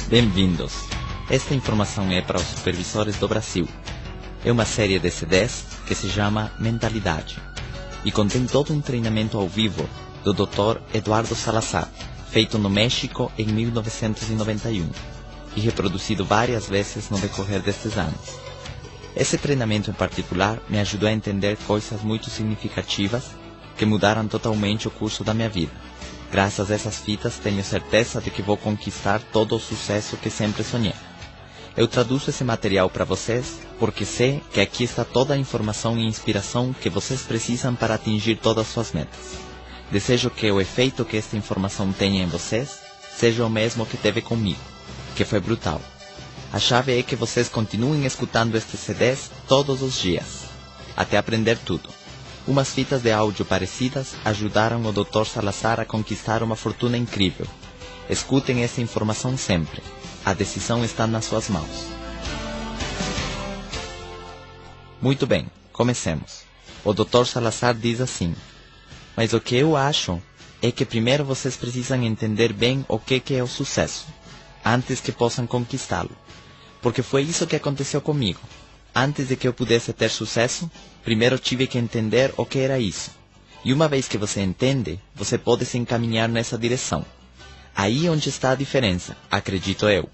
Bem-vindos! Esta informação é para os supervisores do Brasil. É uma série de CDs que se chama Mentalidade e contém todo um treinamento ao vivo do Dr. Eduardo Salazar, feito no México em 1991 e reproduzido várias vezes no decorrer destes anos. Esse treinamento em particular me ajudou a entender coisas muito significativas que mudaram totalmente o curso da minha vida. Graças a essas fitas, tenho certeza de que vou conquistar todo o sucesso que sempre sonhei. Eu traduzo esse material para vocês porque sei que aqui está toda a informação e inspiração que vocês precisam para atingir todas as suas metas. Desejo que o efeito que esta informação tenha em vocês seja o mesmo que teve comigo, que foi brutal. A chave é que vocês continuem escutando estes CDs todos os dias, até aprender tudo. Umas fitas de áudio parecidas ajudaram o Dr. Salazar a conquistar uma fortuna incrível. Escutem essa informação sempre. A decisão está nas suas mãos. Muito bem, comecemos. O Dr. Salazar diz assim: mas o que eu acho é que primeiro vocês precisam entender bem o que é o sucesso, antes que possam conquistá-lo. Porque foi isso que aconteceu comigo. Antes de que eu pudesse ter sucesso, primeiro tive que entender o que era isso. E uma vez que você entende, você pode se encaminhar nessa direção. Aí onde está a diferença, acredito eu.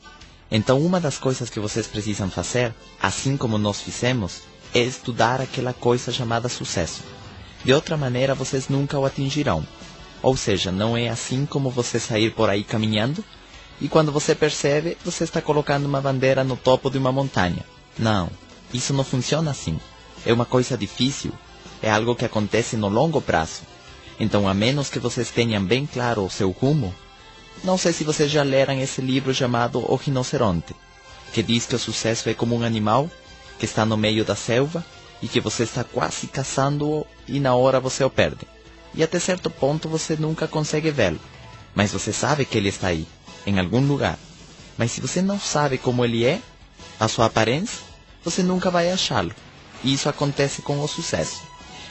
Então uma das coisas que vocês precisam fazer, assim como nós fizemos, é estudar aquela coisa chamada sucesso. De outra maneira vocês nunca o atingirão. Ou seja, não é assim como você sair por aí caminhando, e quando você percebe, você está colocando uma bandeira no topo de uma montanha. Não. Isso não funciona assim. É uma coisa difícil. É algo que acontece no longo prazo. Então, a menos que vocês tenham bem claro o seu rumo, não sei se vocês já leram esse livro chamado O Rinoceronte, que diz que o sucesso é como um animal que está no meio da selva e que você está quase caçando-o e na hora você o perde. E até certo ponto você nunca consegue vê-lo. Mas você sabe que ele está aí, em algum lugar. Mas se você não sabe como ele é, a sua aparência, você nunca vai achá-lo. E isso acontece com o sucesso.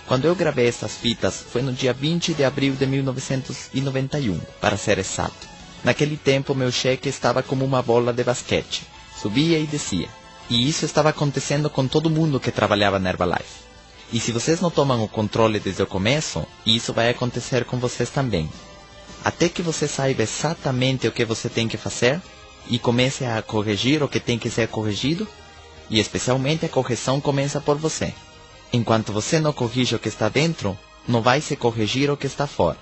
Quando eu gravei essas fitas, foi no dia 20 de abril de 1991, para ser exato. Naquele tempo, meu cheque estava como uma bola de basquete. Subia e descia. E isso estava acontecendo com todo mundo que trabalhava na Herbalife. E se vocês não tomam o controle desde o começo, isso vai acontecer com vocês também. Até que você saiba exatamente o que você tem que fazer e comece a corrigir o que tem que ser corrigido, e especialmente a correção começa por você. Enquanto você não corrige o que está dentro, não vai se corrigir o que está fora.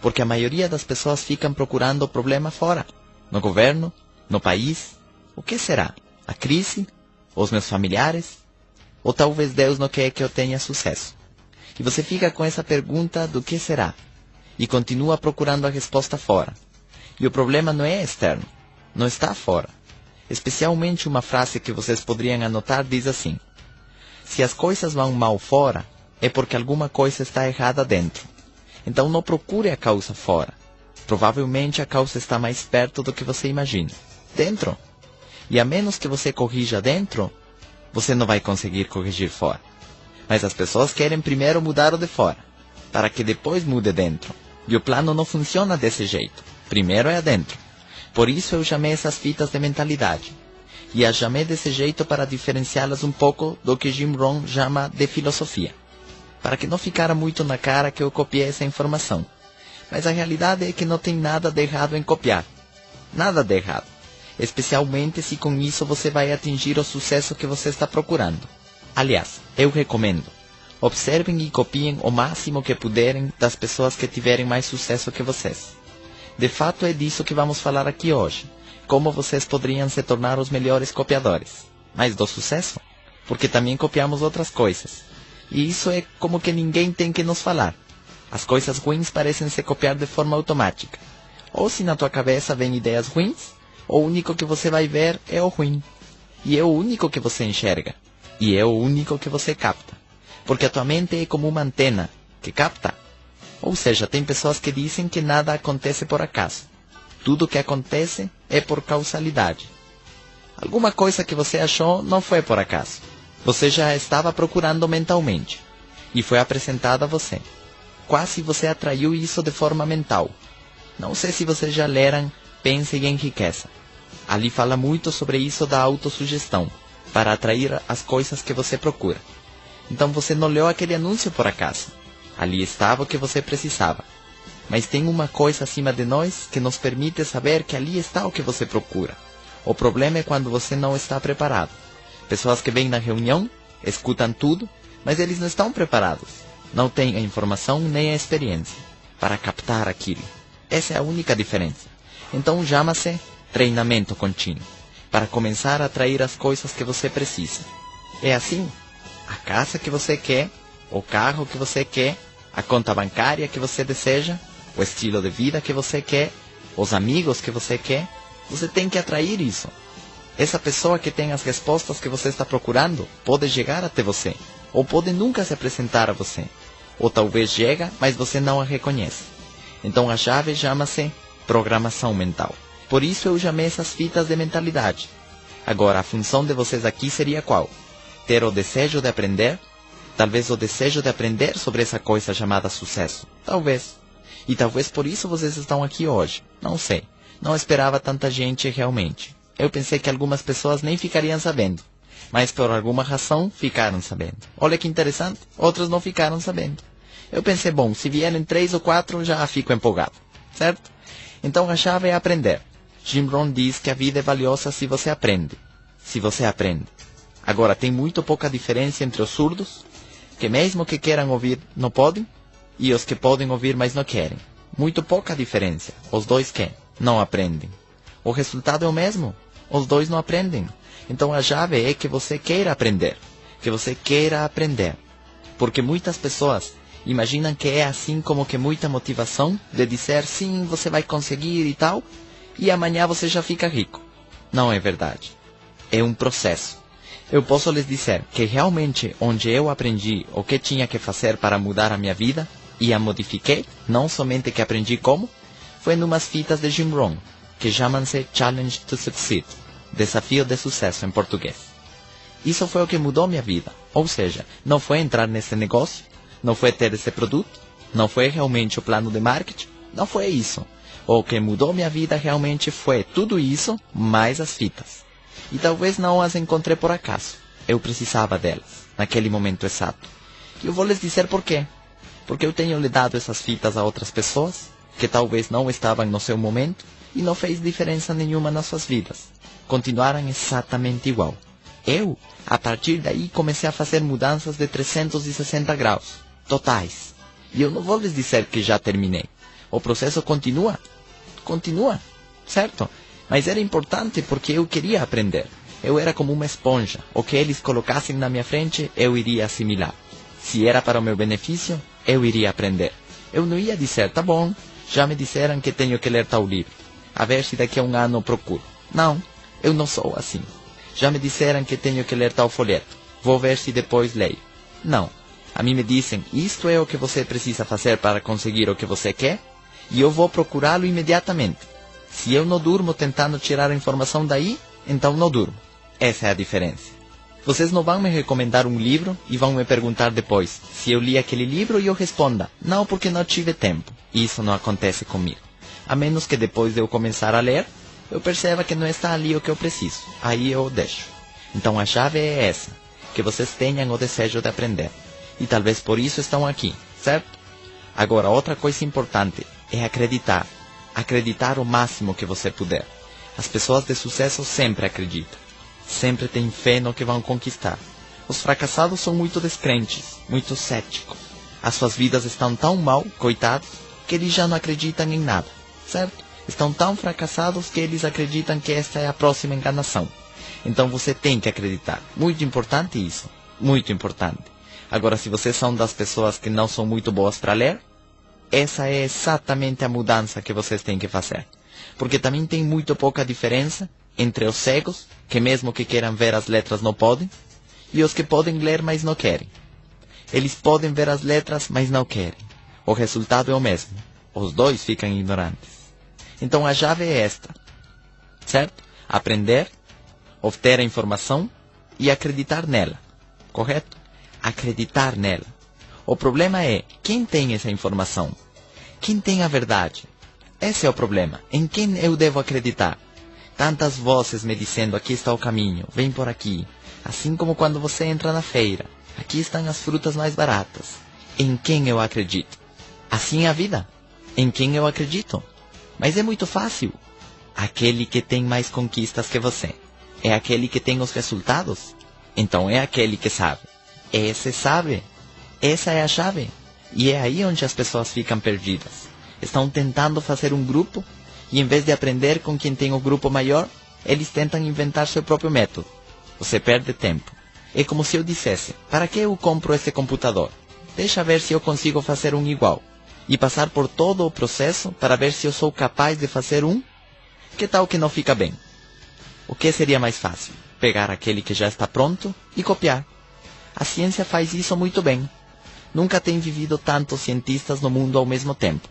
Porque a maioria das pessoas ficam procurando o problema fora. No governo, no país. O que será? A crise? Os meus familiares? Ou talvez Deus não quer que eu tenha sucesso? E você fica com essa pergunta do que será. E continua procurando a resposta fora. E o problema não é externo. Não está fora. Especialmente uma frase que vocês poderiam anotar diz assim: se as coisas vão mal fora, é porque alguma coisa está errada dentro. Então não procure a causa fora. Provavelmente a causa está mais perto do que você imagina. Dentro. E a menos que você corrija dentro, você não vai conseguir corrigir fora. Mas as pessoas querem primeiro mudar o de fora, para que depois mude dentro. E o plano não funciona desse jeito. Primeiro é adentro. Por isso eu chamei essas fitas de mentalidade. E as chamei desse jeito para diferenciá-las um pouco do que Jim Rohn chama de filosofia. Para que não ficara muito na cara que eu copiei essa informação. Mas a realidade é que não tem nada de errado em copiar. Nada de errado. Especialmente se com isso você vai atingir o sucesso que você está procurando. Aliás, eu recomendo. Observem e copiem o máximo que puderem das pessoas que tiverem mais sucesso que vocês. De fato é disso que vamos falar aqui hoje. Como vocês poderiam se tornar os melhores copiadores. Mas do sucesso? Porque também copiamos outras coisas. E isso é como que ninguém tem que nos falar. As coisas ruins parecem se copiar de forma automática. Ou se na tua cabeça vem ideias ruins, o único que você vai ver é o ruim. E é o único que você enxerga. E é o único que você capta. Porque a tua mente é como uma antena que capta. Ou seja, tem pessoas que dizem que nada acontece por acaso. Tudo que acontece é por causalidade. Alguma coisa que você achou não foi por acaso. Você já estava procurando mentalmente. E foi apresentado a você. Quase você atraiu isso de forma mental. Não sei se vocês já leram Pense e Enriqueça. Ali fala muito sobre isso da autossugestão, para atrair as coisas que você procura. Então você não leu aquele anúncio por acaso. Ali estava o que você precisava. Mas tem uma coisa acima de nós que nos permite saber que ali está o que você procura. O problema é quando você não está preparado. Pessoas que vêm na reunião, escutam tudo, mas eles não estão preparados. Não têm a informação nem a experiência para captar aquilo. Essa é a única diferença. Então chama-se treinamento contínuo, para começar a atrair as coisas que você precisa. É assim, a casa que você quer, o carro que você quer, a conta bancária que você deseja, o estilo de vida que você quer, os amigos que você quer, você tem que atrair isso. Essa pessoa que tem as respostas que você está procurando pode chegar até você, ou pode nunca se apresentar a você, ou talvez chega, mas você não a reconhece. Então a chave chama-se programação mental. Por isso eu chamei essas fitas de mentalidade. Agora, a função de vocês aqui seria qual? Ter o desejo de aprender? Talvez o desejo de aprender sobre essa coisa chamada sucesso. Talvez. E talvez por isso vocês estão aqui hoje. Não sei. Não esperava tanta gente realmente. Eu pensei que algumas pessoas nem ficariam sabendo. Mas por alguma razão ficaram sabendo. Olha que interessante. Outros não ficaram sabendo. Eu pensei, bom, se vierem 3 ou 4 já fico empolgado. Certo? Então a chave é aprender. Jim Rohn diz que a vida é valiosa se você aprende. Se você aprende. Agora, tem muito pouca diferença entre os surdos, que mesmo que queiram ouvir, não podem, e os que podem ouvir, mas não querem. Muito pouca diferença. Os dois querem, não aprendem. O resultado é o mesmo. Os dois não aprendem. Então a chave é que você queira aprender. Que você queira aprender. Porque muitas pessoas imaginam que é assim como que muita motivação de dizer sim, você vai conseguir e tal, e amanhã você já fica rico. Não é verdade. É um processo. Eu posso lhes dizer que realmente onde eu aprendi o que tinha que fazer para mudar a minha vida, e a modifiquei, não somente que aprendi como, foi numas fitas de Jim Rohn, que chamam-se Challenge to Succeed, Desafio de Sucesso em português. Isso foi o que mudou minha vida. Ou seja, não foi entrar nesse negócio, não foi ter esse produto, não foi realmente o plano de marketing, não foi isso. O que mudou minha vida realmente foi tudo isso, mais as fitas. E talvez não as encontrei por acaso. Eu precisava delas, naquele momento exato. E eu vou lhes dizer por quê. Porque eu tenho lhe dado essas fitas a outras pessoas, que talvez não estavam no seu momento, e não fez diferença nenhuma nas suas vidas. Continuaram exatamente igual. Eu, a partir daí, comecei a fazer mudanças de 360 graus, totais. E eu não vou lhes dizer que já terminei. O processo continua. Continua, certo? Mas era importante porque eu queria aprender. Eu era como uma esponja. O que eles colocassem na minha frente, eu iria assimilar. Se era para o meu benefício, eu iria aprender. Eu não ia dizer, tá bom, já me disseram que tenho que ler tal livro. A ver se daqui a um ano procuro. Não, eu não sou assim. Já me disseram que tenho que ler tal folheto. Vou ver se depois leio. Não. A mim me dizem, isto é o que você precisa fazer para conseguir o que você quer, e eu vou procurá-lo imediatamente. Se eu não durmo tentando tirar a informação daí, então não durmo. Essa é a diferença. Vocês não vão me recomendar um livro e vão me perguntar depois se eu li aquele livro e eu responda, não, porque não tive tempo. Isso não acontece comigo. A menos que depois de eu começar a ler, eu perceba que não está ali o que eu preciso. Aí eu deixo. Então a chave é essa, que vocês tenham o desejo de aprender. E talvez por isso estão aqui, certo? Agora, outra coisa importante é acreditar. Acreditar o máximo que você puder. As pessoas de sucesso sempre acreditam. Sempre têm fé no que vão conquistar. Os fracassados são muito descrentes, muito céticos. As suas vidas estão tão mal, coitados, que eles já não acreditam em nada, certo? Estão tão fracassados que eles acreditam que esta é a próxima enganação. Então você tem que acreditar. Muito importante isso. Muito importante. Agora, se vocês são das pessoas que não são muito boas para ler, essa é exatamente a mudança que vocês têm que fazer. Porque também tem muito pouca diferença entre os cegos, que mesmo que queiram ver as letras não podem, e os que podem ler, mas não querem. Eles podem ver as letras, mas não querem. O resultado é o mesmo. Os dois ficam ignorantes. Então a chave é esta, certo? Aprender, obter a informação e acreditar nela, correto? Acreditar nela. O problema é, quem tem essa informação? Quem tem a verdade? Esse é o problema. Em quem eu devo acreditar? Tantas vozes me dizendo, aqui está o caminho, vem por aqui. Assim como quando você entra na feira, aqui estão as frutas mais baratas. Em quem eu acredito? Assim é a vida. Em quem eu acredito? Mas é muito fácil. Aquele que tem mais conquistas que você. É aquele que tem os resultados. Então é aquele que sabe. Esse sabe. Essa é a chave. E é aí onde as pessoas ficam perdidas. Estão tentando fazer um grupo, e em vez de aprender com quem tem o grupo maior, eles tentam inventar seu próprio método. Você perde tempo. É como se eu dissesse, para que eu compro esse computador? Deixa ver se eu consigo fazer um igual. E passar por todo o processo para ver se eu sou capaz de fazer um? Que tal que não fica bem? O que seria mais fácil? Pegar aquele que já está pronto e copiar. A ciência faz isso muito bem. Nunca tem vivido tantos cientistas no mundo ao mesmo tempo.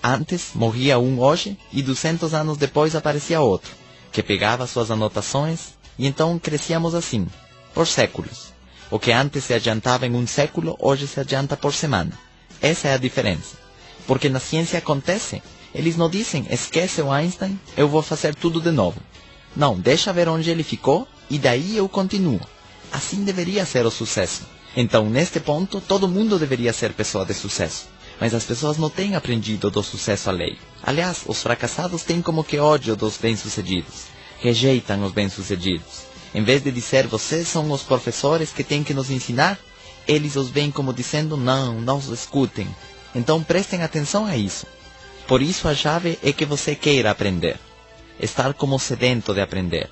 Antes morria um hoje e 200 anos depois aparecia outro, que pegava suas anotações e então crescíamos assim, por séculos. O que antes se adiantava em um século, hoje se adianta por semana. Essa é a diferença. Porque na ciência acontece. Eles não dizem, esquece o Einstein, eu vou fazer tudo de novo. Não, deixa ver onde ele ficou e daí eu continuo. Assim deveria ser o sucesso. Então, neste ponto, todo mundo deveria ser pessoa de sucesso. Mas as pessoas não têm aprendido do sucesso alheio. Aliás, os fracassados têm como que ódio dos bem-sucedidos. Rejeitam os bem-sucedidos. Em vez de dizer, vocês são os professores que têm que nos ensinar, eles os veem como dizendo, não os escutem. Então prestem atenção a isso. Por isso a chave é que você queira aprender. Estar como sedento de aprender.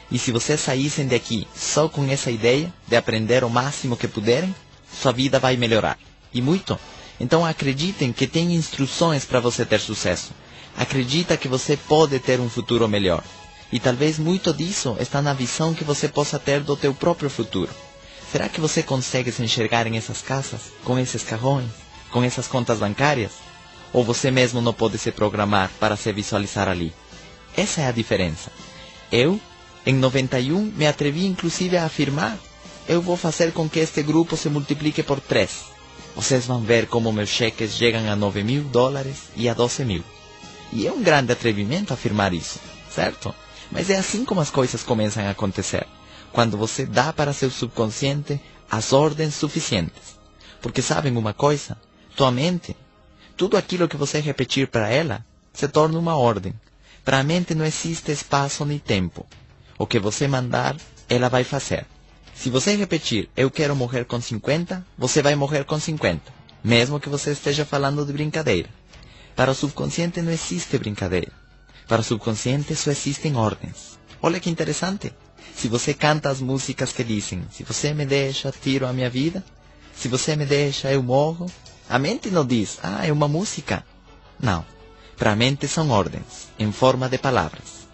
E se vocês saíssem daqui só com essa ideia de aprender o máximo que puderem, sua vida vai melhorar. E muito. Então acreditem que tem instruções para você ter sucesso. Acredita que você pode ter um futuro melhor. E talvez muito disso está na visão que você possa ter do teu próprio futuro. Será que você consegue se enxergar em essas casas, com esses carrões, com essas contas bancárias? Ou você mesmo não pode se programar para se visualizar ali? Essa é a diferença. Eu, em 91, me atrevi inclusive a afirmar, eu vou fazer com que este grupo se multiplique por 3. Vocês vão ver como meus cheques chegam a $9.000 e a 12.000. E é um grande atrevimento afirmar isso, certo? Mas é assim como as coisas começam a acontecer. Quando você dá para seu subconsciente as ordens suficientes. Porque sabem uma coisa? Tua mente, tudo aquilo que você repetir para ela, se torna uma ordem. Para a mente não existe espaço nem tempo. O que você mandar, ela vai fazer. Se você repetir, eu quero morrer com 50, você vai morrer com 50. Mesmo que você esteja falando de brincadeira. Para o subconsciente não existe brincadeira. Para o subconsciente só existem ordens. Olha que interessante. Se você canta as músicas que dizem, se você me deixa, tiro a minha vida. Se você me deixa, eu morro. A mente não diz, é uma música. Não. Para a mente são ordens, em forma de palavras.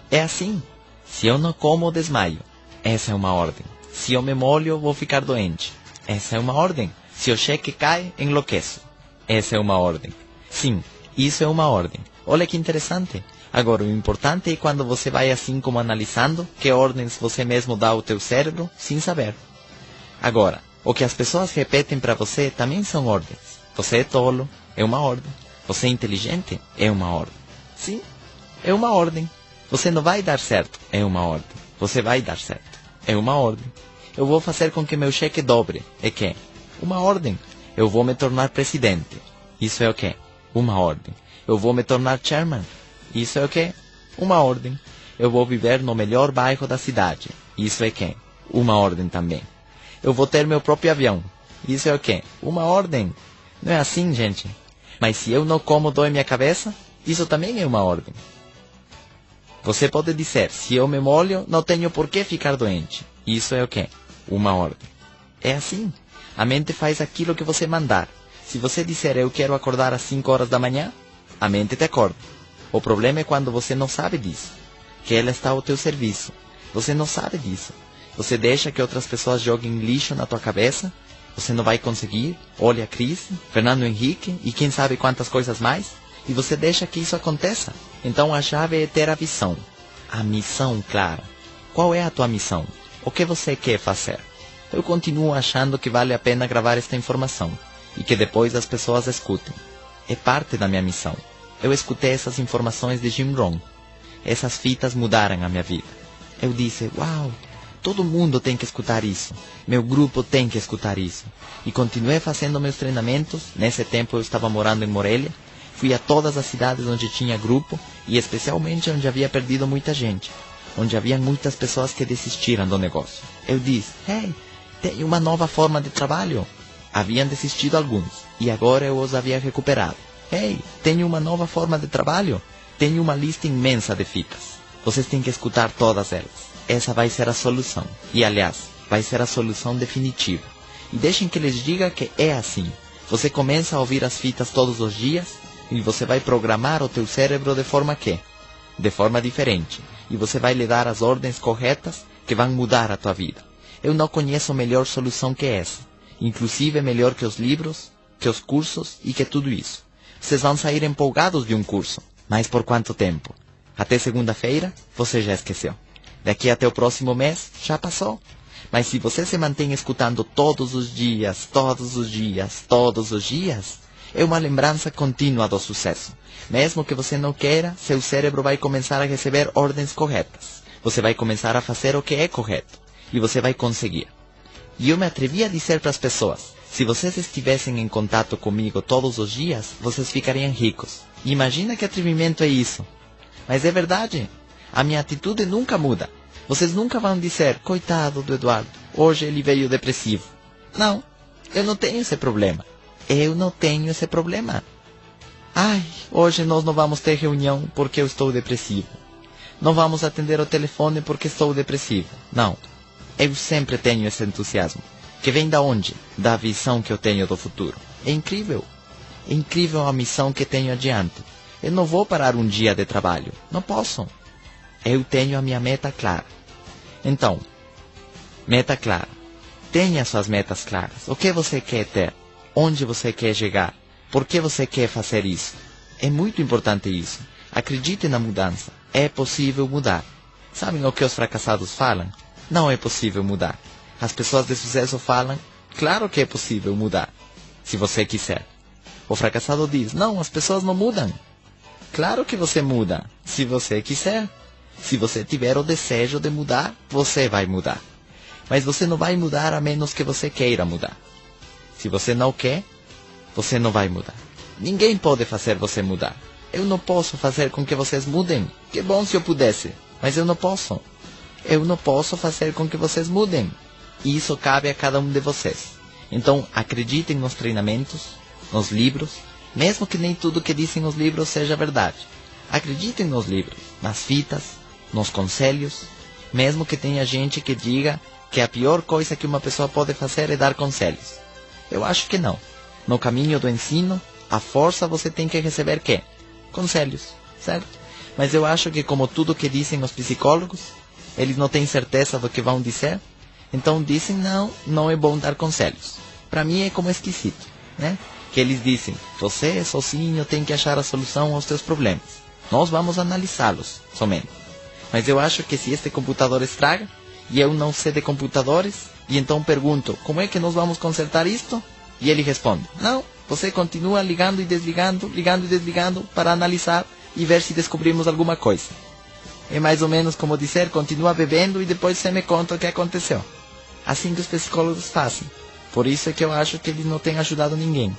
É assim. Se eu não como, desmaio. Essa é uma ordem. Se eu me molho, vou ficar doente. Essa é uma ordem. Se o cheque cai, enlouqueço. Essa é uma ordem. Sim, isso é uma ordem. Olha que interessante. Agora, o importante é quando você vai assim como analisando que ordens você mesmo dá ao teu cérebro sem saber. Agora, o que as pessoas repetem para você também são ordens. Você é tolo, é uma ordem. Você é inteligente, é uma ordem. Sim, é uma ordem. Você não vai dar certo, é uma ordem. Você vai dar certo, é uma ordem. Eu vou fazer com que meu cheque dobre, é que? Uma ordem. Eu vou me tornar presidente. Isso é o quê? Uma ordem. Eu vou me tornar chairman. Isso é o quê? Uma ordem. Eu vou viver no melhor bairro da cidade. Isso é quê? Uma ordem também. Eu vou ter meu próprio avião. Isso é o quê? Uma ordem. Não é assim, gente? Mas se eu não como, dói minha cabeça, isso também é uma ordem. Você pode dizer, se eu me molho, não tenho por que ficar doente. Isso é o quê? Uma ordem. É assim. A mente faz aquilo que você mandar. Se você disser, eu quero acordar às 5 horas da manhã, a mente te acorda. O problema é quando você não sabe disso. Que ela está ao teu serviço. Você não sabe disso. Você deixa que outras pessoas joguem lixo na tua cabeça. Você não vai conseguir. Olha a crise, Fernando Henrique e quem sabe quantas coisas mais. E você deixa que isso aconteça. Então a chave é ter a visão. A missão clara. Qual é a tua missão? O que você quer fazer? Eu continuo achando que vale a pena gravar esta informação. E que depois as pessoas escutem. É parte da minha missão. Eu escutei essas informações de Jim Rohn. essas fitas mudaram a minha vida. Eu disse, uau, todo mundo tem que escutar isso. Meu grupo tem que escutar isso. E continuei fazendo meus treinamentos. Nesse tempo eu estava morando em Morelia. Fui a todas as cidades onde tinha grupo e especialmente onde havia perdido muita gente. Onde havia muitas pessoas que desistiram do negócio. Eu disse, hey, tem uma nova forma de trabalho. Haviam desistido alguns e agora eu os havia recuperado. Hey, tenho uma nova forma de trabalho. Tenho uma lista imensa de fitas. Vocês têm que escutar todas elas. Essa vai ser a solução. E, aliás, vai ser a solução definitiva. E deixem que lhes diga que é assim. Você começa a ouvir as fitas todos os dias e você vai programar o teu cérebro de forma diferente. E você vai lhe dar as ordens corretas que vão mudar a tua vida. Eu não conheço melhor solução que essa. Inclusive melhor que os livros, que os cursos e que tudo isso. Vocês vão sair empolgados de um curso. Mas por quanto tempo? Até segunda-feira, você já esqueceu. Daqui até o próximo mês, já passou. Mas se você se mantém escutando todos os dias, é uma lembrança contínua do sucesso. Mesmo que você não queira, seu cérebro vai começar a receber ordens corretas. Você vai começar a fazer o que é correto. E você vai conseguir. E eu me atrevi a dizer para as pessoas, se vocês estivessem em contato comigo todos os dias, vocês ficariam ricos. Imagina que atrevimento é isso. Mas é verdade. A minha atitude nunca muda. Vocês nunca vão dizer, coitado do Eduardo, hoje ele veio depressivo. Não, eu não tenho esse problema. Ai, hoje nós não vamos ter reunião porque eu estou depressivo. Não vamos atender o telefone porque estou depressivo. Não, eu sempre tenho esse entusiasmo. Que vem da onde? Da visão que eu tenho do futuro. É incrível. É incrível a missão que tenho adiante. Eu não vou parar um dia de trabalho. Não posso. Eu tenho a minha meta clara. Então, meta clara. Tenha suas metas claras. O que você quer ter? Onde você quer chegar? Por que você quer fazer isso? É muito importante isso. Acredite na mudança. É possível mudar. Sabem o que os fracassados falam? Não é possível mudar. As pessoas de sucesso falam, claro que é possível mudar, se você quiser. O fracassado diz, não, as pessoas não mudam. Claro que você muda, se você quiser. Se você tiver o desejo de mudar, você vai mudar. Mas você não vai mudar a menos que você queira mudar. Se você não quer, você não vai mudar. Ninguém pode fazer você mudar. Eu não posso fazer com que vocês mudem. Que bom se eu pudesse, mas eu não posso. Eu não posso fazer com que vocês mudem. E isso cabe a cada um de vocês. Então, acreditem nos treinamentos, nos livros, mesmo que nem tudo que dizem os livros seja verdade. Acreditem nos livros, nas fitas, nos conselhos, mesmo que tenha gente que diga que a pior coisa que uma pessoa pode fazer é dar conselhos. Eu acho que não. No caminho do ensino, a força você tem que receber quê? Conselhos, certo? Mas eu acho que como tudo que dizem os psicólogos, eles não têm certeza do que vão dizer, então dizem, não é bom dar conselhos. Para mim é como esquisito, né? Que eles dizem, você sozinho tem que achar a solução aos teus problemas. Nós vamos analisá-los, somente. Mas eu acho que se este computador estraga, e eu não sei de computadores, e então pergunto, como é que nós vamos consertar isto? E ele responde, não, você continua ligando e desligando para analisar e ver se descobrimos alguma coisa. É mais ou menos como dizer, continua bebendo e depois você me conta o que aconteceu. Assim que os psicólogos fazem. Por isso é que eu acho que eles não têm ajudado ninguém.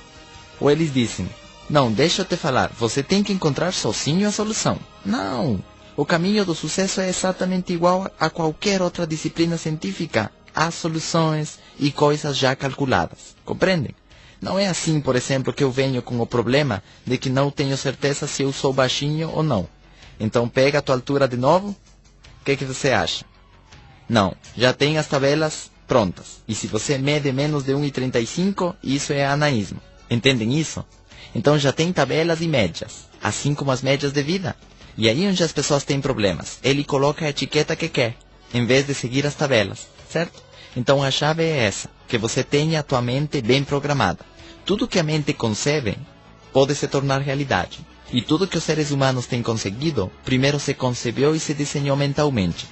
Ou eles dizem, não, deixa eu te falar, você tem que encontrar sozinho a solução. Não, o caminho do sucesso é exatamente igual a qualquer outra disciplina científica. Há soluções e coisas já calculadas. Compreendem? Não é assim, por exemplo, que eu venho com o problema de que não tenho certeza se eu sou baixinho ou não. Então pega a tua altura de novo. O que você acha? Não, já tem as tabelas prontas. E se você mede menos de 1,35, isso é anaísmo. Entendem isso? Então já tem tabelas e médias, assim como as médias de vida. E aí onde as pessoas têm problemas, ele coloca a etiqueta que quer, em vez de seguir as tabelas, certo? Então a chave é essa, que você tenha a tua mente bem programada. Tudo que a mente concebe pode se tornar realidade. E tudo que os seres humanos têm conseguido, primeiro se concebeu e se desenhou mentalmente.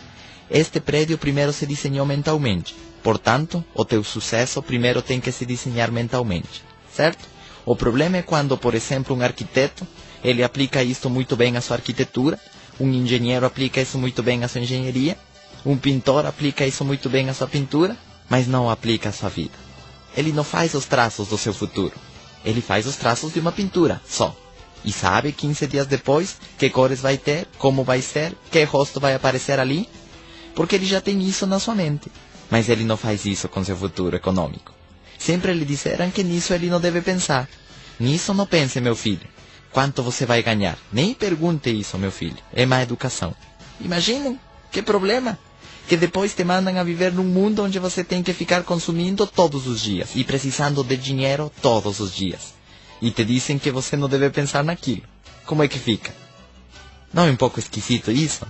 Este prédio primeiro se desenhou mentalmente. Portanto, o teu sucesso primeiro tem que se desenhar mentalmente, certo? O problema é quando, por exemplo, um arquiteto, ele aplica isto muito bem à sua arquitetura, Um engenheiro aplica isso muito bem à sua engenharia, um pintor aplica isso muito bem à sua pintura, mas não aplica à sua vida. Ele não faz os traços do seu futuro. Ele faz os traços de uma pintura, só. E sabe 15 dias depois que cores vai ter, como vai ser, que rosto vai aparecer ali, porque ele já tem isso na sua mente. Mas ele não faz isso com seu futuro econômico. Sempre lhe disseram que nisso ele não deve pensar. Nisso não pense, meu filho. Quanto você vai ganhar? Nem pergunte isso, meu filho. É má educação. Imaginem, que problema. Que depois te mandam a viver num mundo onde você tem que ficar consumindo todos os dias e precisando de dinheiro todos os dias. E te dizem que você não deve pensar naquilo. Como é que fica? Não é um pouco esquisito isso?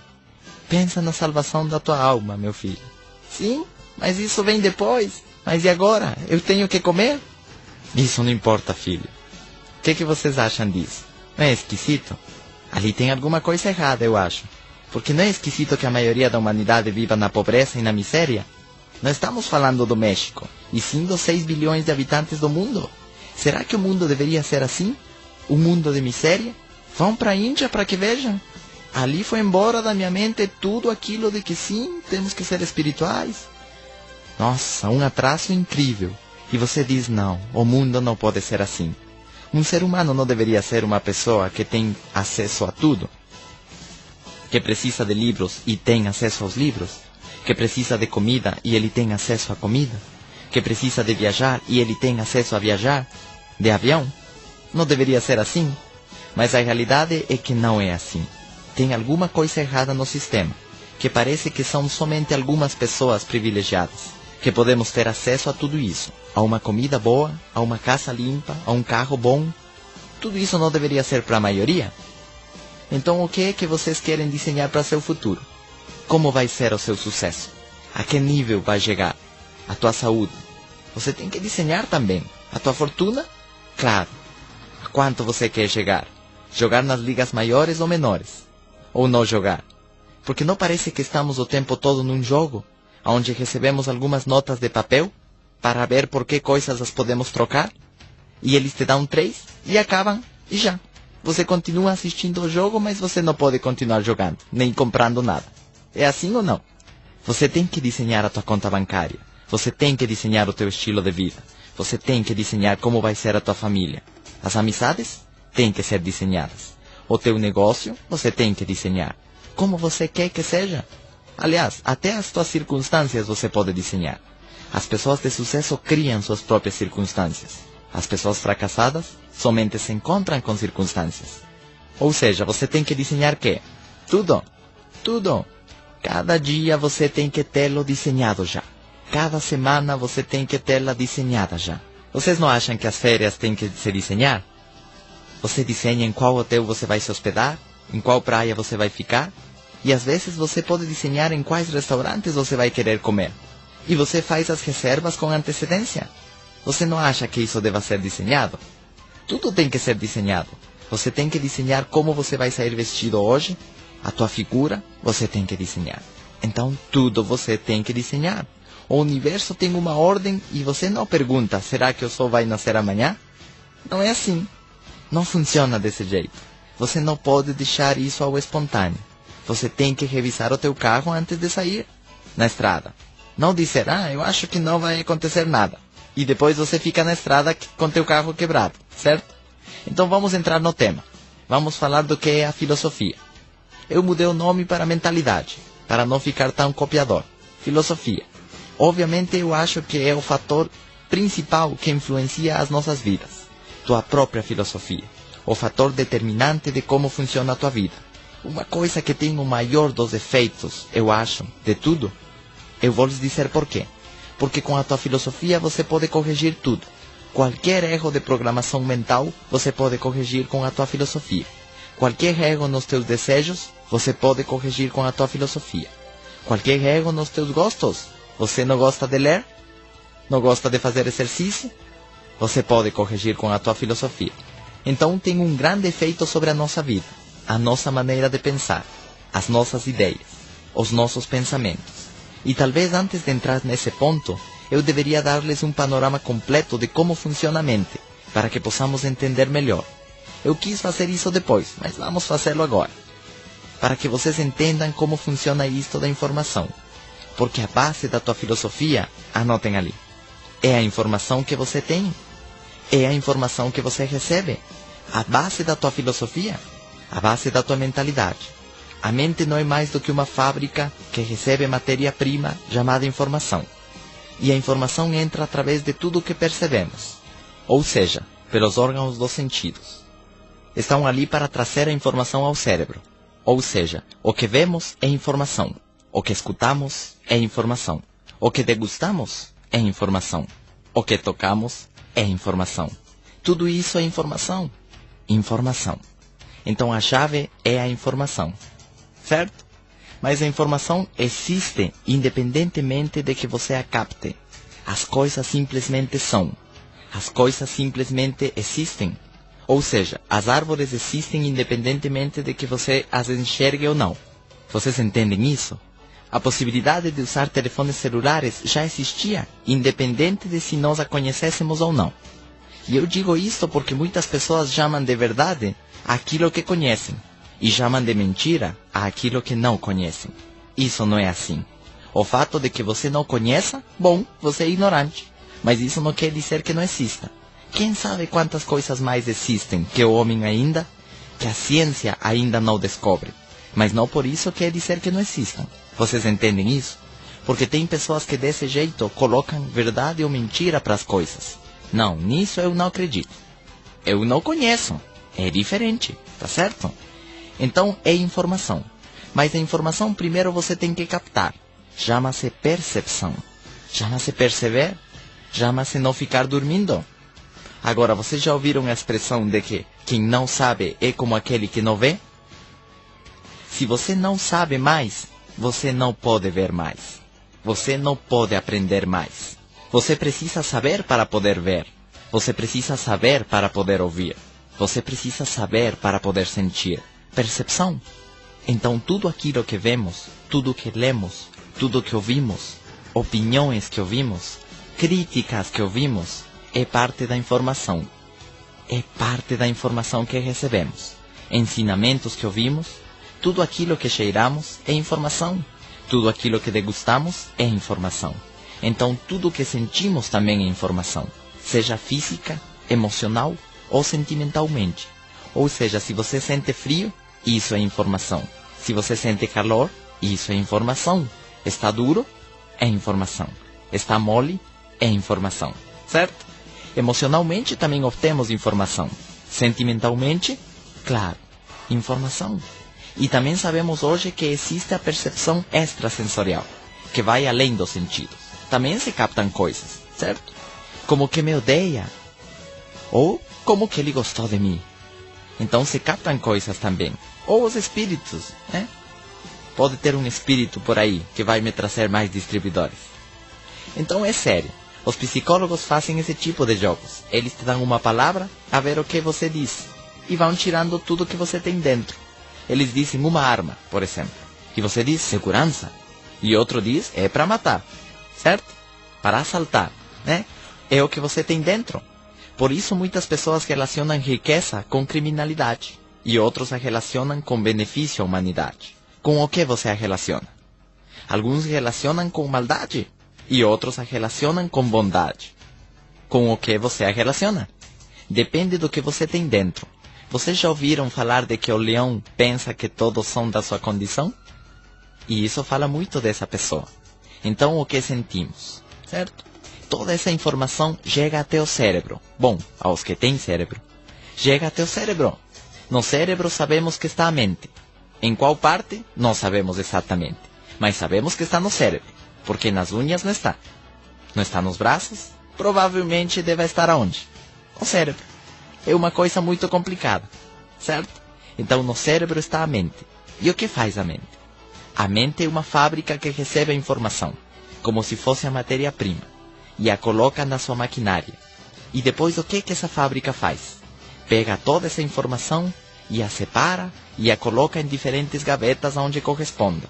Pensa na salvação da tua alma, meu filho. Sim, mas isso vem depois. Mas e agora? Eu tenho que comer? Isso não importa, filho. O que vocês acham disso? Não é esquisito? Ali tem alguma coisa errada, eu acho. Porque não é esquisito que a maioria da humanidade viva na pobreza e na miséria? Não estamos falando do México, e sim dos 6 bilhões de habitantes do mundo. Será que o mundo deveria ser assim? Um mundo de miséria? Vão para a Índia para que vejam. Ali foi embora da minha mente tudo aquilo de que sim, temos que ser espirituais. Nossa, um atraso incrível. E você diz não, o mundo não pode ser assim. Um ser humano não deveria ser uma pessoa que tem acesso a tudo? Que precisa de livros e tem acesso aos livros? Que precisa de comida e ele tem acesso à comida? Que precisa de viajar e ele tem acesso a viajar? De avião? Não deveria ser assim? Mas a realidade é que não é assim. Tem alguma coisa errada no sistema, que parece que são somente algumas pessoas privilegiadas, que podemos ter acesso a tudo isso, a uma comida boa, a uma casa limpa, a um carro bom. Tudo isso não deveria ser para a maioria? Então o que é que vocês querem desenhar para seu futuro? Como vai ser o seu sucesso? A que nível vai chegar? A tua saúde? Você tem que desenhar também. A tua fortuna? Claro. A quanto você quer chegar? Jogar nas ligas maiores ou menores? Ou não jogar? Porque não parece que estamos o tempo todo num jogo, onde recebemos algumas notas de papel para ver por que coisas as podemos trocar? E eles te dão 3 e acabam e já. Você continua assistindo o jogo, mas você não pode continuar jogando, nem comprando nada. É assim ou não? Você tem que desenhar a tua conta bancária. Você tem que desenhar o teu estilo de vida. Você tem que desenhar como vai ser a tua família. As amizades têm que ser desenhadas. O teu negócio, você tem que desenhar. Como você quer que seja. Aliás, até as tuas circunstâncias você pode desenhar. As pessoas de sucesso criam suas próprias circunstâncias. As pessoas fracassadas somente se encontram com circunstâncias. Ou seja, você tem que desenhar quê? Tudo. Tudo. Cada dia você tem que tê-lo desenhado já. Cada semana você tem que tê-la desenhada já. Vocês não acham que as férias têm que se desenhar? Você desenha em qual hotel você vai se hospedar, em qual praia você vai ficar, e às vezes você pode desenhar em quais restaurantes você vai querer comer. E você faz as reservas com antecedência. Você não acha que isso deva ser desenhado? Tudo tem que ser desenhado. Você tem que desenhar como você vai sair vestido hoje. A tua figura, você tem que desenhar. Então, tudo você tem que desenhar. O universo tem uma ordem e você não pergunta, será que o sol vai nascer amanhã? Não é assim. Não funciona desse jeito. Você não pode deixar isso ao espontâneo. Você tem que revisar o teu carro antes de sair na estrada. Não dizer, eu acho que não vai acontecer nada. E depois você fica na estrada com teu carro quebrado, certo? Então vamos entrar no tema. Vamos falar do que é a filosofia. Eu mudei o nome para mentalidade, para não ficar tão copiador. Filosofia. Obviamente eu acho que é o fator principal que influencia as nossas vidas. Tua própria filosofia. O fator determinante de como funciona a tua vida. Uma coisa que tem o maior dos efeitos, eu acho, de tudo. Eu vou lhes dizer por quê. Porque com a tua filosofia você pode corrigir tudo. Qualquer erro de programação mental, você pode corrigir com a tua filosofia. Qualquer erro nos teus desejos, você pode corrigir com a tua filosofia. Qualquer erro nos teus gostos. Você não gosta de ler? Não gosta de fazer exercício? Você pode corrigir com a tua filosofia. Então tem um grande efeito sobre a nossa vida, a nossa maneira de pensar, as nossas ideias, os nossos pensamentos. E talvez antes de entrar nesse ponto, eu deveria dar-lhes um panorama completo de como funciona a mente, para que possamos entender melhor. Eu quis fazer isso depois, mas vamos fazê-lo agora. para que vocês entendam como funciona isto da informação. Porque a base da tua filosofia, anotem ali, é a informação que você tem, é a informação que você recebe. A base da tua filosofia, a base da tua mentalidade. A mente não é mais do que uma fábrica que recebe matéria-prima chamada informação. E a informação entra através de tudo o que percebemos, ou seja, pelos órgãos dos sentidos. Estão ali para trazer a informação ao cérebro. Ou seja, o que vemos é informação, o que escutamos é informação, o que degustamos é informação, o que tocamos é informação. Tudo isso é informação. Informação. Então a chave é a informação, certo? Mas a informação existe independentemente de que você a capte. As coisas simplesmente são. As coisas simplesmente existem. Ou seja, as árvores existem independentemente de que você as enxergue ou não. Vocês entendem isso? A possibilidade de usar telefones celulares já existia, independente de se nós a conhecêssemos ou não. E eu digo isto porque muitas pessoas chamam de verdade aquilo que conhecem, e chamam de mentira aquilo que não conhecem. Isso não é assim. O fato de que você não conheça, bom, você é ignorante. Mas isso não quer dizer que não exista. Quem sabe quantas coisas mais existem que o homem ainda, que a ciência ainda não descobre. Mas não por isso quer dizer que não existam. Vocês entendem isso? Porque tem pessoas que desse jeito colocam verdade ou mentira para as coisas. Não, nisso eu não acredito. Eu não conheço. É diferente, tá certo? Então é informação. Mas a informação primeiro você tem que captar. Chama-se percepção. Chama-se perceber. Chama-se não ficar dormindo. Agora, vocês já ouviram a expressão de que quem não sabe é como aquele que não vê? Se você não sabe mais, você não pode ver mais. Você não pode aprender mais. Você precisa saber para poder ver. Você precisa saber para poder ouvir. Você precisa saber para poder sentir. Percepção. Então tudo aquilo que vemos, tudo que lemos, tudo que ouvimos, opiniões que ouvimos, críticas que ouvimos, é parte da informação. É parte da informação que recebemos. Ensinamentos que ouvimos, tudo aquilo que cheiramos é informação. Tudo aquilo que degustamos é informação. Então tudo o que sentimos também é informação. Seja física, emocional ou sentimentalmente. Ou seja, se você sente frio, isso é informação. Se você sente calor, isso é informação. Está duro, é informação. Está mole, é informação. Certo? Emocionalmente também obtemos informação. Sentimentalmente, claro, informação. E também sabemos hoje que existe a percepção extrasensorial, que vai além dos sentidos. Também se captam coisas, certo? Como que me odeia, ou como que ele gostou de mim. Então se captam coisas também. Ou os espíritos, né? Pode ter um espírito por aí que vai me trazer mais distribuidores. Então é sério. Os psicólogos fazem esse tipo de jogos. Eles te dão uma palavra, a ver o que você diz, e vão tirando tudo que você tem dentro. Eles dizem uma arma, por exemplo, e você diz segurança, e outro diz é para matar, certo? Para assaltar, né? É o que você tem dentro. Por isso muitas pessoas relacionam riqueza com criminalidade, e outros a relacionam com benefício à humanidade. Com o que você a relaciona? Alguns relacionam com maldade, e outros a relacionam com bondade. Com o que você a relaciona? Depende do que você tem dentro. Vocês já ouviram falar de que o leão pensa que todos são da sua condição? E isso fala muito dessa pessoa. Então o que sentimos, certo? Toda essa informação chega até o cérebro. Bom, aos que têm cérebro. Chega até o cérebro. No cérebro sabemos que está a mente. Em qual parte? Não sabemos exatamente. Mas sabemos que está no cérebro. Porque nas unhas não está. Não está nos braços? Provavelmente deve estar aonde? No cérebro. É uma coisa muito complicada, certo? Então no cérebro está a mente. E o que faz a mente? A mente é uma fábrica que recebe a informação, como se fosse a matéria-prima, e a coloca na sua maquinária. E depois o que essa fábrica faz? Pega toda essa informação e a separa e a coloca em diferentes gavetas onde corresponde.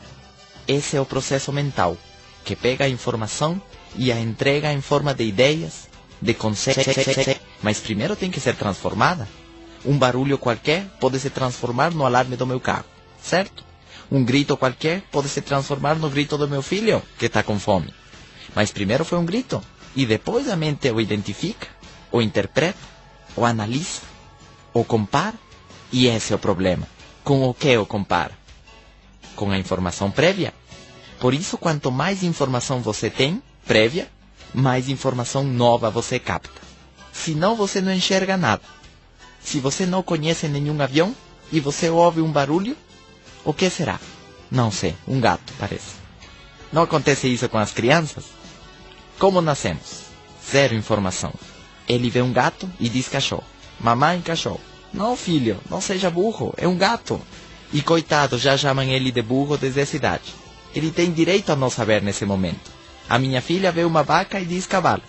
Esse é o processo mental, que pega a informação e a entrega em forma de ideias, de conceitos, mas primeiro tem que ser transformada. Um barulho qualquer pode se transformar no alarme do meu carro, certo? Um grito qualquer pode se transformar no grito do meu filho, que está com fome. Mas primeiro foi um grito, e depois a mente o identifica, o interpreta, o analisa, o compara, e esse é o problema. Com o que o compara? Com a informação prévia. Por isso, quanto mais informação você tem, prévia, mais informação nova você capta. Senão você não enxerga nada. Se você não conhece nenhum avião e você ouve um barulho, o que será? Não sei, um gato, parece. Não acontece isso com as crianças? Como nascemos? Zero informação. Ele vê um gato e diz cachorro. Mamãe, cachorro. Não, filho, não seja burro, é um gato. E coitado, já chamam ele de burro desde essa idade. Ele tem direito a não saber nesse momento. A minha filha vê uma vaca e diz cavalo.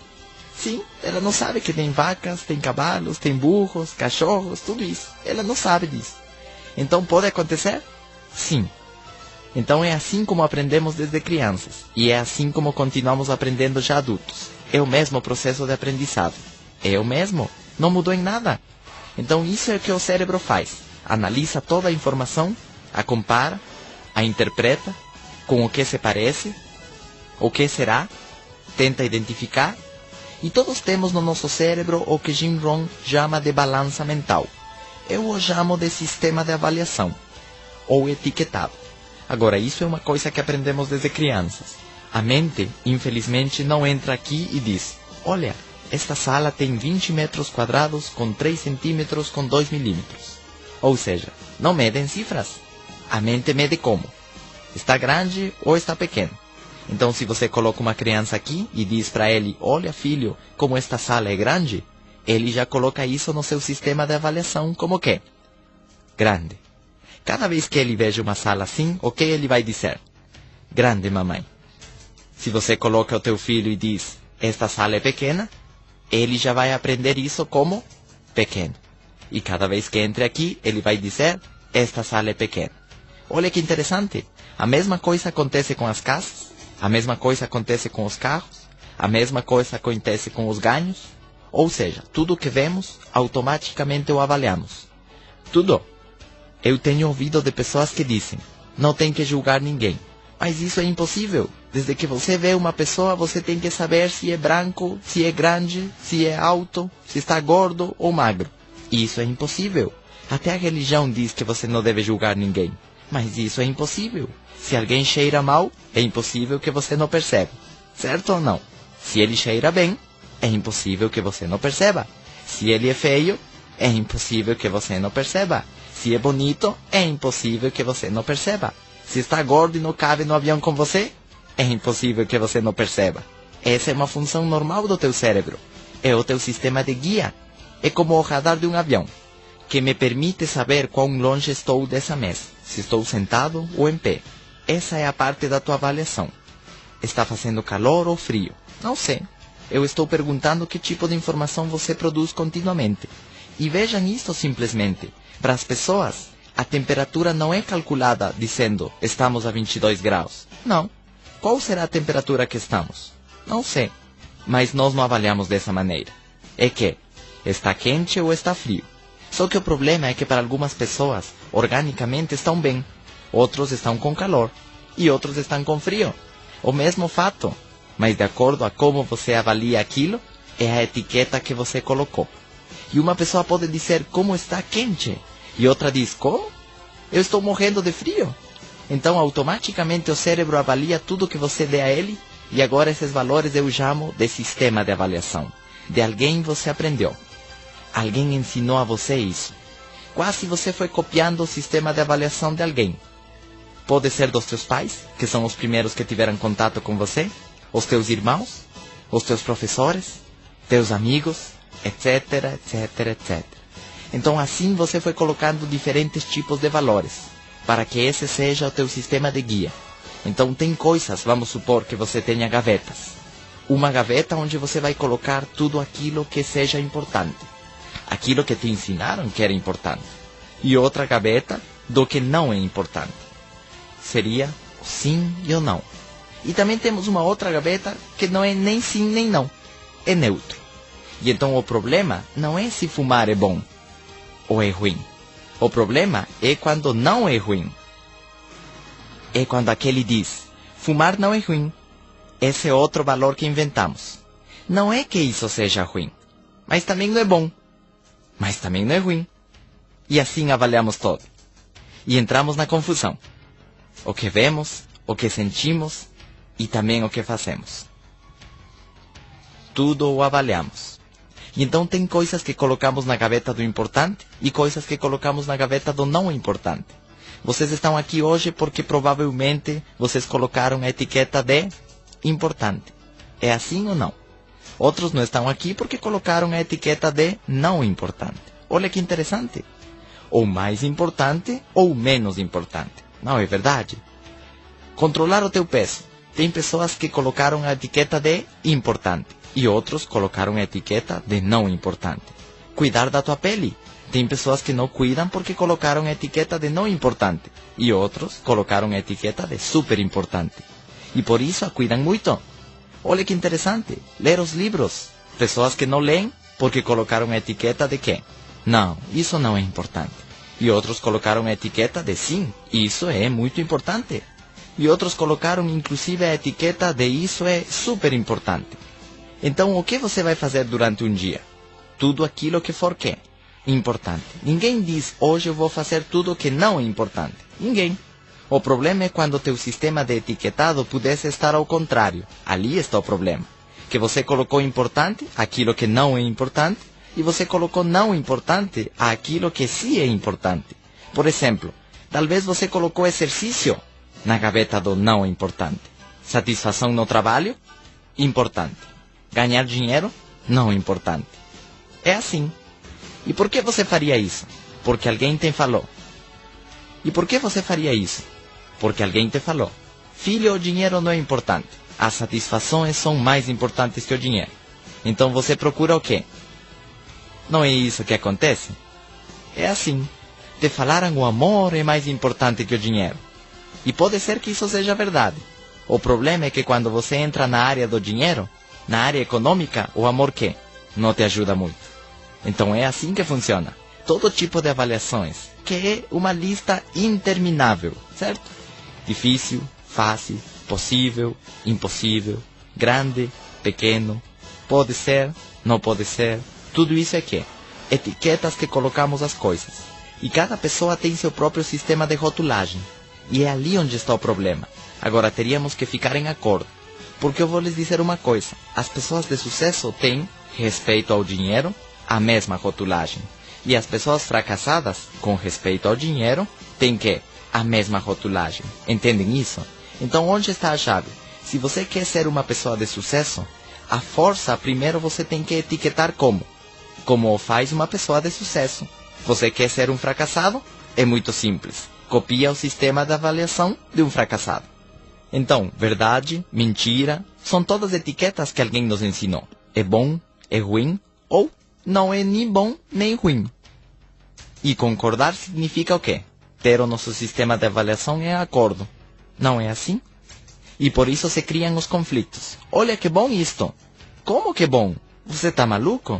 Sim, ela não sabe que tem vacas, tem cavalos, tem burros, cachorros, tudo isso. Ela não sabe disso. Então pode acontecer? Sim. Então é assim como aprendemos desde crianças. E é assim como continuamos aprendendo já adultos. É o mesmo processo de aprendizado. É o mesmo. Não mudou em nada. Então isso é o que o cérebro faz. Analisa toda a informação, a compara, a interpreta, com o que se parece, o que será, tenta identificar. E todos temos no nosso cérebro o que Jim Rohn chama de balança mental. Eu o chamo de sistema de avaliação, ou etiquetado. Agora, isso é uma coisa que aprendemos desde crianças. A mente, infelizmente, não entra aqui e diz: olha, esta sala tem 20 metros quadrados com 3 centímetros com 2 milímetros. Ou seja, não mede em cifras. A mente mede como? Está grande ou está pequeno? Então, se você coloca uma criança aqui e diz para ele: olha, filho, como esta sala é grande, ele já coloca isso no seu sistema de avaliação como que? Grande. Cada vez que ele veja uma sala assim, o que ele vai dizer? Grande, mamãe. Se você coloca o teu filho e diz: esta sala é pequena, ele já vai aprender isso como pequeno. E cada vez que entre aqui, ele vai dizer: esta sala é pequena. Olha que interessante. A mesma coisa acontece com as casas, a mesma coisa acontece com os carros, a mesma coisa acontece com os ganhos. Ou seja, tudo que vemos, automaticamente o avaliamos. Tudo. Eu tenho ouvido de pessoas que dizem: não tem que julgar ninguém. Mas isso é impossível. Desde que você vê uma pessoa, você tem que saber se é branco, se é grande, se é alto, se está gordo ou magro. Isso é impossível. Até a religião diz que você não deve julgar ninguém. Mas isso é impossível. Se alguém cheira mal, é impossível que você não perceba. Certo ou não? Se ele cheira bem, é impossível que você não perceba. Se ele é feio, é impossível que você não perceba. Se é bonito, é impossível que você não perceba. Se está gordo e não cabe no avião com você, é impossível que você não perceba. Essa é uma função normal do teu cérebro. É o teu sistema de guia. É como o radar de um avião, que me permite saber quão longe estou dessa mesa, se estou sentado ou em pé. Essa é a parte da tua avaliação. Está fazendo calor ou frio? Não sei. Eu estou perguntando que tipo de informação você produz continuamente. E vejam isto simplesmente. Para as pessoas, a temperatura não é calculada dizendo: estamos a 22 graus. Não. Qual será a temperatura que estamos? Não sei. Mas nós não avaliamos dessa maneira. É que está quente ou está frio. Só que o problema é que para algumas pessoas, organicamente estão bem. Outros estão com calor. E outros estão com frio. O mesmo fato. Mas de acordo a como você avalia aquilo, é a etiqueta que você colocou. E uma pessoa pode dizer como está quente. E outra diz: como? Eu estou morrendo de frio. Então automaticamente o cérebro avalia tudo que você dê a ele. E agora esses valores eu chamo de sistema de avaliação. De alguém você aprendeu. Alguém ensinou a você isso. Quase você foi copiando o sistema de avaliação de alguém. Pode ser dos teus pais, que são os primeiros que tiveram contato com você, os teus irmãos, os teus professores, teus amigos, etc, etc, etc. Então assim você foi colocando diferentes tipos de valores, para que esse seja o teu sistema de guia. Então tem coisas, vamos supor que você tenha gavetas. Uma gaveta onde você vai colocar tudo aquilo que seja importante. Aquilo que te ensinaram que era importante. E outra gaveta do que não é importante. Seria o sim e o não. E também temos uma outra gaveta que não é nem sim nem não. É neutro. E então o problema não é se fumar é bom ou é ruim. O problema é quando não é ruim. é quando aquele diz: fumar não é ruim. Esse é outro valor que inventamos. Não é que isso seja ruim, mas também não é bom. Mas também não é ruim. E assim avaliamos todo. E entramos na confusão. O que vemos, o que sentimos e também o que fazemos. Tudo o avaliamos. E então tem coisas que colocamos na gaveta do importante e coisas que colocamos na gaveta do não importante. Vocês estão aqui hoje porque provavelmente vocês colocaram a etiqueta de importante. É assim ou não? Outros não estão aqui porque colocaram a etiqueta de não importante. Olha que interessante. Ou mais importante ou menos importante. Não é verdade? Controlar o teu peso. Tem pessoas que colocaram a etiqueta de importante e outros colocaram a etiqueta de não importante. Cuidar da tua pele. Tem pessoas que não cuidam porque colocaram a etiqueta de não importante e outros colocaram a etiqueta de super importante. E por isso a cuidam muito. Olha que interessante. Ler os livros. Pessoas que não leem porque colocaram a etiqueta de quê? Não, isso não é importante. E outros colocaram a etiqueta de sim, isso é muito importante. E outros colocaram inclusive a etiqueta de isso é super importante. Então o que você vai fazer durante um dia? Tudo aquilo que for quê? Importante. Ninguém diz, hoje eu vou fazer tudo que não é importante. Ninguém. O problema é quando teu sistema de etiquetado pudesse estar ao contrário. Ali está o problema. Que você colocou importante aquilo que não é importante e você colocou não importante aquilo que sim é importante. Por exemplo, talvez você colocou exercício na gaveta do não importante. Satisfação no trabalho? Importante. Ganhar dinheiro? Não importante. É assim. E por que você faria isso? Porque alguém te falou. E por que você faria isso? Porque alguém te falou. Filho, o dinheiro não é importante. As satisfações são mais importantes que o dinheiro. Então você procura o quê? Não é isso que acontece? É assim. Te falaram o amor é mais importante que o dinheiro. E pode ser que isso seja verdade. O problema é que quando você entra na área do dinheiro, na área econômica, o amor quê? Não te ajuda muito. Então é assim que funciona. Todo tipo de avaliações, que é uma lista interminável, certo? Difícil, fácil, possível, impossível, grande, pequeno, pode ser, não pode ser. Tudo isso é quê? Etiquetas que colocamos as coisas. E cada pessoa tem seu próprio sistema de rotulagem. E é ali onde está o problema. Agora teríamos que ficar em acordo. Porque eu vou lhes dizer uma coisa. As pessoas de sucesso têm, respeito ao dinheiro, a mesma rotulagem. E as pessoas fracassadas, com respeito ao dinheiro, têm que a mesma rotulagem. Entendem isso? Então onde está a chave? Se você quer ser uma pessoa de sucesso, a força primeiro você tem que etiquetar como o faz uma pessoa de sucesso. Você quer ser um fracassado? É muito simples. Copia o sistema de avaliação de um fracassado. Então, verdade, mentira, são todas etiquetas que alguém nos ensinou. É bom, é ruim, ou não é nem bom nem ruim. E concordar significa o quê? Ter o nosso sistema de avaliação em acordo. Não é assim? E por isso se criam os conflitos. Olha que bom isto. Como que bom? Você está maluco?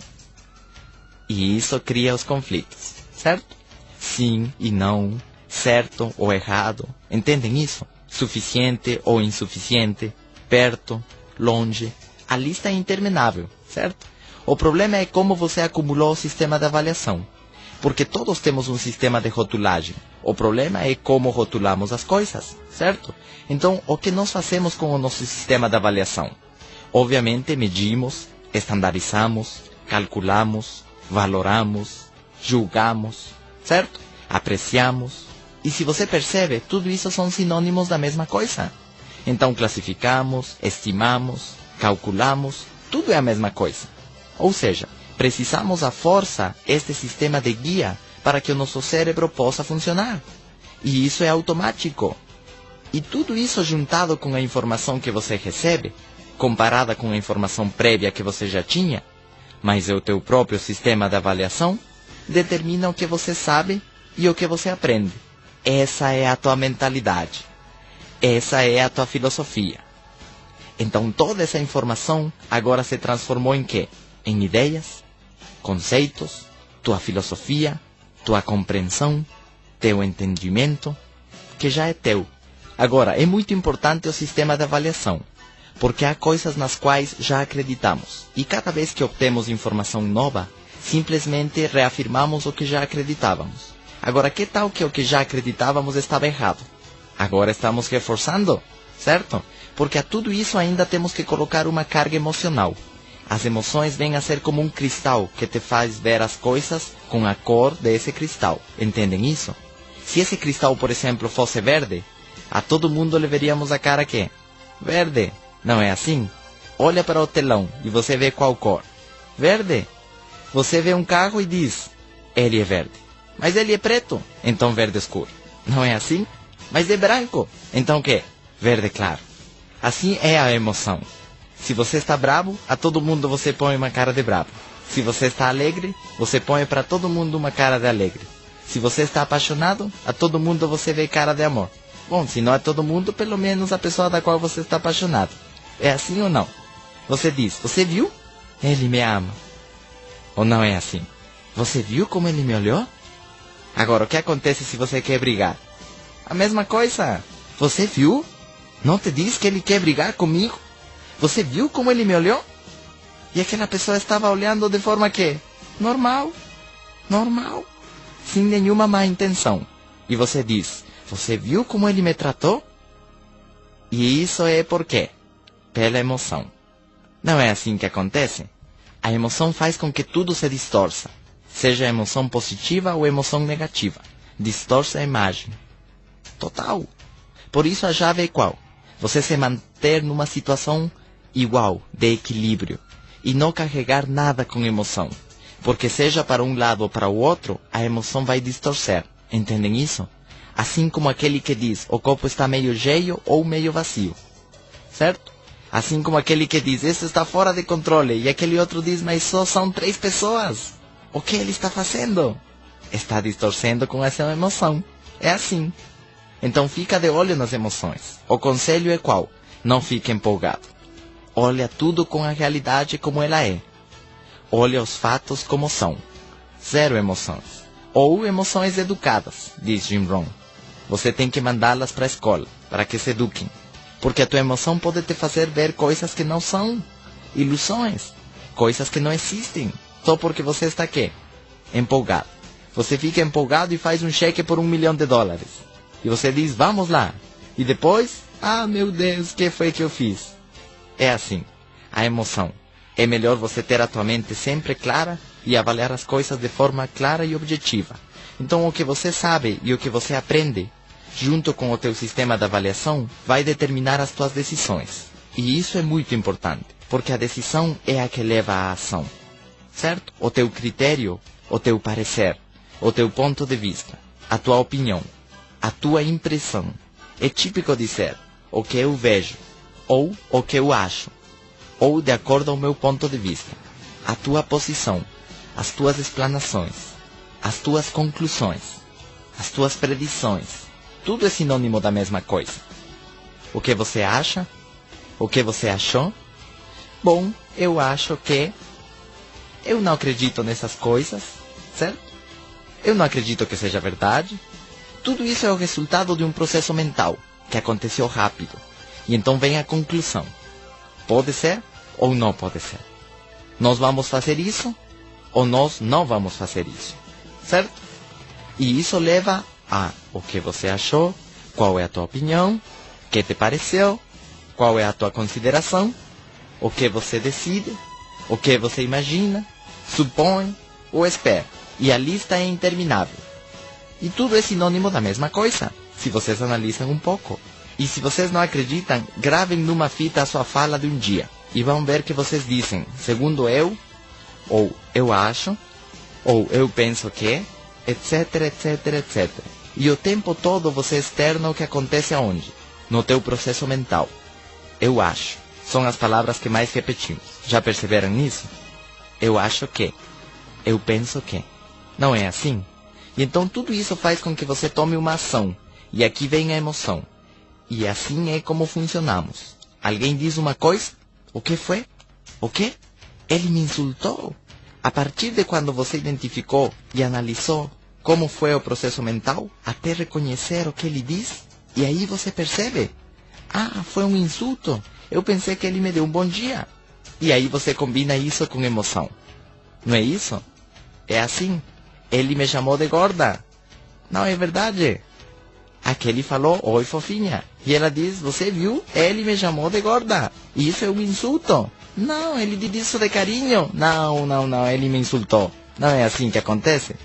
E isso cria os conflitos, certo? Sim e não, certo ou errado. Entendem isso? Suficiente ou insuficiente, perto, longe. A lista é interminável, certo? O problema é como você acumulou o sistema de avaliação. Porque todos temos um sistema de rotulagem. O problema é como rotulamos as coisas, certo? Então, o que nós fazemos com o nosso sistema de avaliação? Obviamente, medimos, estandarizamos, calculamos, valoramos, julgamos, certo? Apreciamos. E se você percebe, tudo isso são sinônimos da mesma coisa. Então, classificamos, estimamos, calculamos, tudo é a mesma coisa. Ou seja, precisamos a força, este sistema de guia, para que o nosso cérebro possa funcionar. E isso é automático. E tudo isso juntado com a informação que você recebe, comparada com a informação prévia que você já tinha, mas é o teu próprio sistema de avaliação, determina o que você sabe e o que você aprende. Essa é a tua mentalidade. Essa é a tua filosofia. Então toda essa informação agora se transformou em quê? Em ideias, conceitos, tua filosofia, tua compreensão, teu entendimento, que já é teu. Agora, é muito importante o sistema de avaliação, porque há coisas nas quais já acreditamos, e cada vez que obtemos informação nova, simplesmente reafirmamos o que já acreditávamos. Agora, que tal que o que já acreditávamos estava errado? Agora estamos reforçando, certo? Porque a tudo isso ainda temos que colocar uma carga emocional. As emoções vêm a ser como um cristal que te faz ver as coisas com a cor desse cristal. Entendem isso? Se esse cristal, por exemplo, fosse verde, a todo mundo lhe veríamos a cara que verde. Não é assim? Olha para o telão e você vê qual cor? Verde. Você vê um carro e diz, ele é verde. Mas ele é preto, então verde escuro. Não é assim? Mas é branco, então o quê? Verde claro. Assim é a emoção. Se você está bravo, a todo mundo você põe uma cara de bravo. Se você está alegre, você põe para todo mundo uma cara de alegre. Se você está apaixonado, a todo mundo você vê cara de amor. Bom, se não é todo mundo, pelo menos a pessoa da qual você está apaixonado. É assim ou não? Você diz, você viu? Ele me ama. Ou não é assim? Você viu como ele me olhou? Agora, o que acontece se você quer brigar? A mesma coisa. Você viu? Não te diz que ele quer brigar comigo? Você viu como ele me olhou? E aquela pessoa estava olhando de forma que? Normal. Normal. Sem nenhuma má intenção. E você diz, você viu como ele me tratou? E isso é por quê? Pela emoção. Não é assim que acontece? A emoção faz com que tudo se distorça. Seja emoção positiva ou emoção negativa. Distorce a imagem. Total. Por isso a chave é qual? Você se manter numa situação igual, de equilíbrio. E não carregar nada com emoção. Porque seja para um lado ou para o outro, a emoção vai distorcer. Entendem isso? Assim como aquele que diz, o copo está meio cheio ou meio vazio. Certo? Assim como aquele que diz, isso está fora de controle. E aquele outro diz, mas só são 3 pessoas. O que ele está fazendo? Está distorcendo com essa emoção. É assim. Então fica de olho nas emoções. O conselho é qual? Não fique empolgado. Olha tudo com a realidade como ela é. Olha os fatos como são. Zero emoções. Ou emoções educadas, diz Jim Rohn. Você tem que mandá-las para a escola, para que se eduquem. Porque a tua emoção pode te fazer ver coisas que não são. Ilusões. Coisas que não existem. Só porque você está aqui, empolgado. Você fica empolgado e faz um cheque por $1 milhão. E você diz, vamos lá. E depois, ah, meu Deus, o que foi que eu fiz? É assim, a emoção. É melhor você ter a tua mente sempre clara e avaliar as coisas de forma clara e objetiva. Então o que você sabe e o que você aprende, junto com o teu sistema de avaliação, vai determinar as tuas decisões. E isso é muito importante, porque a decisão é a que leva à ação. Certo? O teu critério, o teu parecer, o teu ponto de vista, a tua opinião, a tua impressão. É típico dizer o que eu vejo, ou o que eu acho, ou de acordo ao meu ponto de vista. A tua posição, as tuas explanações, as tuas conclusões, as tuas predições. Tudo é sinônimo da mesma coisa. O que você acha? O que você achou? Bom, eu acho que... Eu não acredito nessas coisas, certo? Eu não acredito que seja verdade. Tudo isso é o resultado de um processo mental, que aconteceu rápido. E então vem a conclusão. Pode ser ou não pode ser. Nós vamos fazer isso ou nós não vamos fazer isso, certo? E isso leva a o que você achou, qual é a tua opinião, o que te pareceu, qual é a tua consideração, o que você decide, o que você imagina, supõe ou espera. E a lista é interminável. E tudo é sinônimo da mesma coisa, se vocês analisam um pouco. E se vocês não acreditam, gravem numa fita a sua fala de um dia. E vão ver que vocês dizem, segundo eu, ou eu acho, ou eu penso que, etc, etc, etc. E o tempo todo você externa o que acontece aonde? No teu processo mental. Eu acho. São as palavras que mais repetimos. Já perceberam nisso? Eu acho que. Eu penso que. Não é assim? E então tudo isso faz com que você tome uma ação. E aqui vem a emoção. E assim é como funcionamos. Alguém diz uma coisa? O que foi? O quê? Ele me insultou? A partir de quando você identificou e analisou como foi o processo mental, até reconhecer o que ele diz, E aí você percebe, foi um insulto, eu pensei que ele me deu um bom dia. E aí você combina isso com emoção. Não é isso? É assim. Ele me chamou de gorda. Não, é verdade. Aquele falou, oi fofinha. E ela diz, você viu? Ele me chamou de gorda. E isso é um insulto. Não, ele diz isso de carinho. Não, ele me insultou. Não é assim que acontece?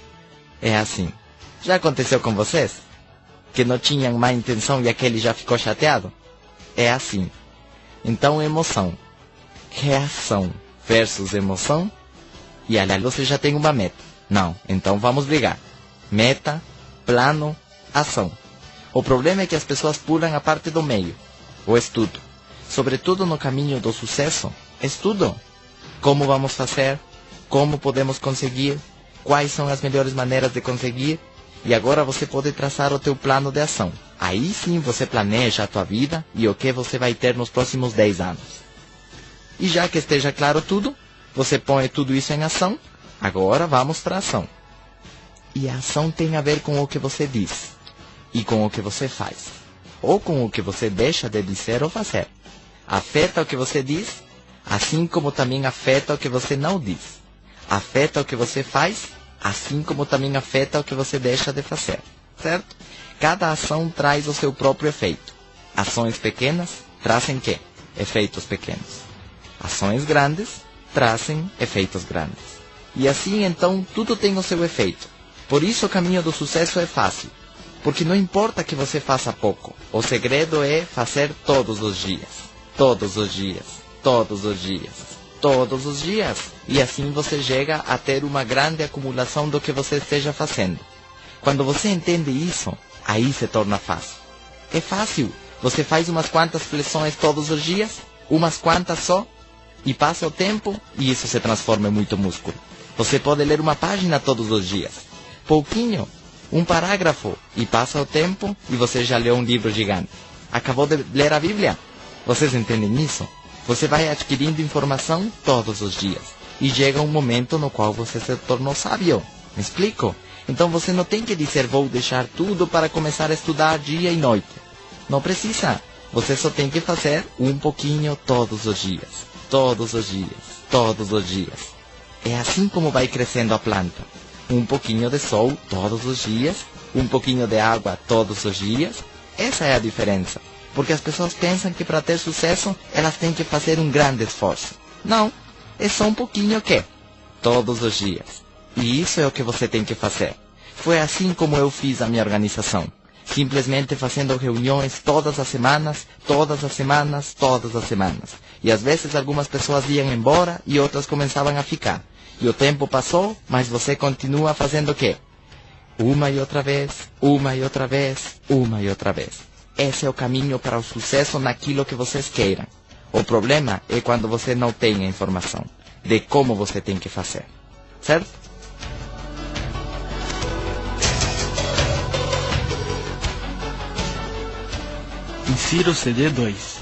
É assim. Já aconteceu com vocês? Que não tinham má intenção e aquele já ficou chateado? É assim. Então, emoção. Reação versus emoção. E ali você já tem uma meta. Não, então vamos brigar. Meta, plano, ação. O problema é que as pessoas pulam a parte do meio, o estudo. Sobretudo no caminho do sucesso, estudo. Como vamos fazer? Como podemos conseguir? Quais são as melhores maneiras de conseguir? E agora você pode traçar o teu plano de ação. Aí sim você planeja a tua vida e o que você vai ter nos próximos 10 anos. E já que esteja claro tudo, você põe tudo isso em ação. Agora vamos para a ação. E a ação tem a ver com o que você diz. E com o que você faz. Ou com o que você deixa de dizer ou fazer. Afeta o que você diz, assim como também afeta o que você não diz. Afeta o que você faz, assim como também afeta o que você deixa de fazer. Certo? Cada ação traz o seu próprio efeito. Ações pequenas trazem quê? Efeitos pequenos. Ações grandes trazem efeitos grandes. E assim então tudo tem o seu efeito. Por isso o caminho do sucesso é fácil. Porque não importa que você faça pouco. O segredo é fazer todos os dias. Todos os dias. Todos os dias. Todos os dias. E assim você chega a ter uma grande acumulação do que você esteja fazendo. Quando você entende isso, aí se torna fácil. É fácil. Você faz umas quantas flexões todos os dias, umas quantas só, e passa o tempo e isso se transforma em muito músculo. Você pode ler uma página todos os dias. Pouquinho. Um parágrafo, e passa o tempo e você já leu um livro gigante. Acabou de ler a Bíblia? Vocês entendem isso? Você vai adquirindo informação todos os dias. E chega um momento no qual você se tornou sábio. Me explico? Então você não tem que dizer vou deixar tudo para começar a estudar dia e noite. Não precisa. Você só tem que fazer um pouquinho todos os dias. Todos os dias. Todos os dias. É assim como vai crescendo a planta. Um pouquinho de sol todos os dias, um pouquinho de água todos os dias. Essa é a diferença. Porque as pessoas pensam que para ter sucesso, elas têm que fazer um grande esforço. Não, é só um pouquinho que todos os dias. E isso é o que você tem que fazer. Foi assim como eu fiz a minha organização. Simplesmente fazendo reuniões todas as semanas, todas as semanas, todas as semanas. E às vezes algumas pessoas iam embora e outras começavam a ficar. E o tempo passou, mas você continua fazendo o quê? Uma e outra vez, uma e outra vez, uma e outra vez. Esse é o caminho para o sucesso naquilo que vocês queiram. O problema é quando você não tem a informação de como você tem que fazer. Certo? Insira o CD 2.